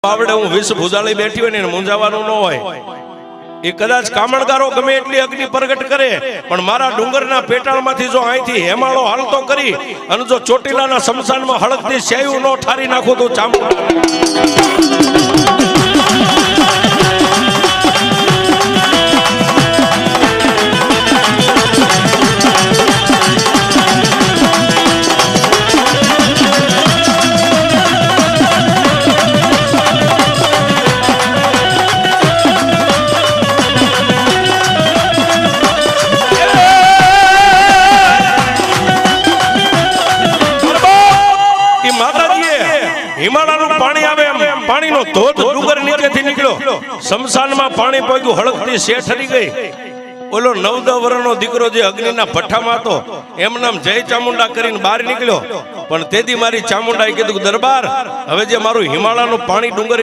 બાવડે હું વિષ ભુજાળી બેઠી હોય ને મૂંઝાવાનું ન હોય। એ કદાચ કામણગારો ગમે એટલી અગ્નિ પ્રગટ કરે પણ મારા ડુંગરના પેટાળમાંથી જો અહીંથી હેમાળો હાલતો કરી અને જો ચોટીલાના શમશાનમાં હળકતી સેયું નો ઠારી નાખું તો ચામુંડા હિમાલયનું પાણી આવે એમ પાણીનો ધોધ ડુંગર નીચેથી નીકળ્યો શમશાનમાં પાણી પહોંચ્યું હળકતી શેઠ હરી ગઈ। ઓલો 9-10 વર્ષનો દીકરો જે અગ્નિના ભઠ્ઠામાં હતો એમ નામ જય ચામુંડા કરીને બહાર નીકળ્યો પણ તેથી મારી ચામુંડાએ કીધું દરબાર હવે જે મારું હિમાલયનું પાણી ડુંગર